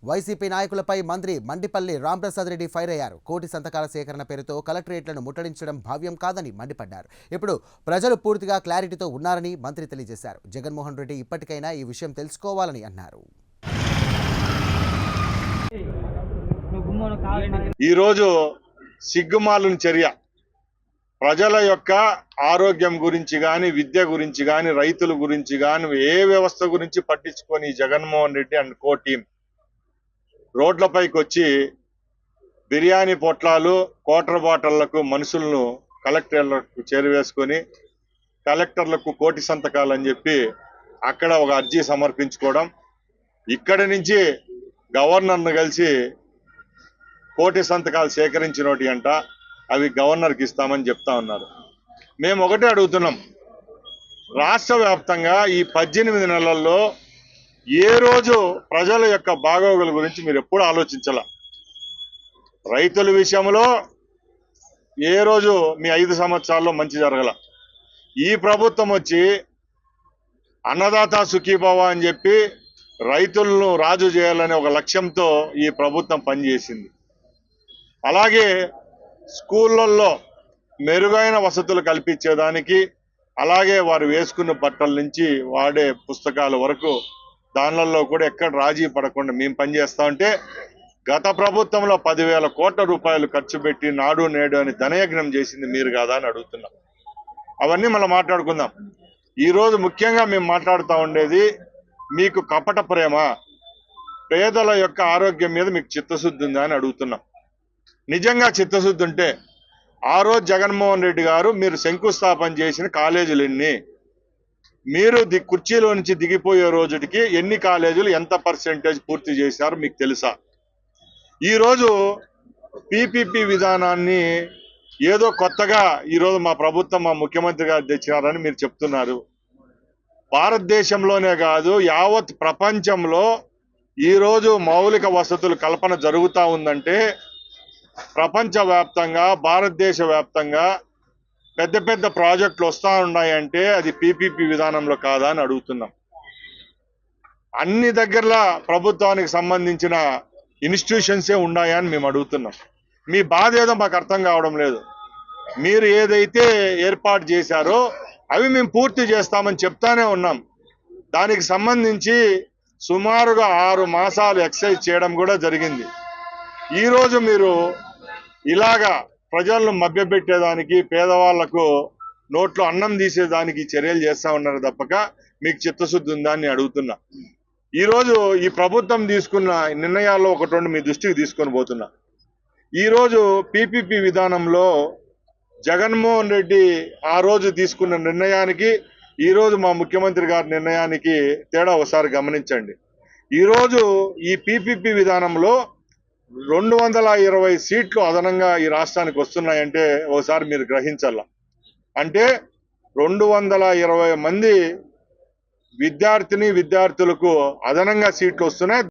YCP నాయకులపై మంత్రి Mandipalli Ramprasad Reddy fire అయ్యారు. కోటి సంతకాల సేకరణ పేరుతో కలెక్టరేట్లను ముట్టడించడం భావ్యం కాదని మండిపడ్డారు. ఇప్పుడు ప్రజలు పూర్తిగా క్లారిటీతో ఉన్నారని మంత్రి తెలియజేశారు. జగన్మోహన్ రెడ్డి ఇప్పటికైనా ఈ విషయం తెలుసుకోవాలని అన్నారు. ఈరోజు సిగ్గుమాలిన చర్య ప్రజల యొక్క ఆరోగ్యం గురించి కానీ, విద్య గురించి కానీ, రైతుల గురించి కానీ, ఏ వ్యవస్థ గురించి పట్టించుకొని Jaganmohan Reddy and co team రోడ్లపైకి వచ్చి బిర్యానీ పొట్లాలు, క్వార్టర్ బాటిళ్లకు మనుషులను కలెక్టర్లకు చేరువేసుకొని కలెక్టర్లకు కోటి సంతకాలు అని చెప్పి అక్కడ ఒక అర్జీ సమర్పించుకోవడం, ఇక్కడి నుంచి గవర్నర్ను కలిసి కోటి సంతకాలు సేకరించినోటి అంట అవి గవర్నర్కి ఇస్తామని చెప్తా ఉన్నారు. మేము ఒకటే అడుగుతున్నాం, రాష్ట్ర వ్యాప్తంగా ఈ 18 నెలల్లో ఏ రోజు ప్రజల యొక్క బాగోగుల గురించి మీరు ఎప్పుడు ఆలోచించాల? రైతుల విషయంలో ఏ రోజు మీ 5 సంవత్సరాల్లో మంచి జరగల. ఈ ప్రభుత్వం వచ్చి అన్నదాత సుఖీభవ అని చెప్పి రైతులను రాజు చేయాలనే ఒక లక్ష్యంతో ఈ ప్రభుత్వం పనిచేసింది. అలాగే స్కూళ్ళల్లో మెరుగైన వసతులు కల్పించేదానికి, అలాగే వారు వేసుకున్న బట్టల నుంచి వాడే పుస్తకాల వరకు దానిలలో కూడా ఎక్కడ రాజీ పడకుండా మేము పనిచేస్తా ఉంటే, గత ప్రభుత్వంలో 10,000 కోట్ల రూపాయలు ఖర్చు పెట్టి నాడు నేడు అని ధనయజ్ఞం చేసింది మీరు కాదా అని అడుగుతున్నాం. అవన్నీ మనం మాట్లాడుకుందాం. ఈరోజు ముఖ్యంగా మేము మాట్లాడుతూ ఉండేది, మీకు కపట ప్రేమ, పేదల యొక్క ఆరోగ్యం మీద మీకు చిత్తశుద్ధి ఉందా అని అడుగుతున్నాం. నిజంగా చిత్తశుద్ధి ఉంటే ఆ రోజు జగన్మోహన్ రెడ్డి గారు మీరు శంకుస్థాపన చేసిన కాలేజీలు ఎన్ని, మీరు కుర్చీలో నుంచి దిగిపోయే రోజుకి ఎన్ని కాలేజీలు ఎంత పర్సెంటేజ్ పూర్తి చేశారు మీకు తెలుసా? ఈరోజు పీపీపీ విధానాన్ని ఏదో కొత్తగా ఈరోజు మా ప్రభుత్వం, మా ముఖ్యమంత్రి గారు తెచ్చినారని మీరు చెప్తున్నారు. భారతదేశంలోనే కాదు యావత్ ప్రపంచంలో ఈరోజు మౌలిక వసతుల కల్పన జరుగుతూ ఉందంటే, ప్రపంచవ్యాప్తంగా భారతదేశ వ్యాప్తంగా పెద్ద పెద్ద ప్రాజెక్టులు వస్తూ ఉన్నాయంటే అది పీపీపీ విధానంలో కాదా అని అడుగుతున్నాం. అన్ని దగ్గరలా ప్రభుత్వానికి సంబంధించిన ఇన్స్టిట్యూషన్సే ఉన్నాయని మేము అడుగుతున్నాం. మీ బాధ ఏదో మాకు అర్థం కావడం లేదు. మీరు ఏదైతే ఏర్పాటు చేశారో అవి మేము పూర్తి చేస్తామని చెప్తానే ఉన్నాం. దానికి సంబంధించి సుమారుగా 6 మాసాలు ఎక్సైజ్ చేయడం కూడా జరిగింది. ఈరోజు మీరు ఇలాగా ప్రజలను మభ్యపెట్టేదానికి, పేదవాళ్లకు నోట్లో అన్నం తీసేదానికి చర్యలు చేస్తా ఉన్నారు తప్పక మీకు చిత్తశుద్ధి ఉందా అని అడుగుతున్నా. ఈరోజు ఈ ప్రభుత్వం తీసుకున్న నిర్ణయాల్లో 1-2 మీ దృష్టికి తీసుకొని పోతున్నా. ఈరోజు పీపీపీ విధానంలో జగన్మోహన్ రెడ్డి ఆ రోజు తీసుకున్న నిర్ణయానికి, ఈరోజు మా ముఖ్యమంత్రి గారి నిర్ణయానికి తేడా ఒకసారి గమనించండి. ఈరోజు ఈ పీపీపీ విధానంలో 220 సీట్లు అదనంగా ఈ రాష్ట్రానికి వస్తున్నాయంటే ఒకసారి మీరు గ్రహించాల. అంటే 220 మంది విద్యార్థులకు అదనంగా సీట్లు వస్తున్నాయి.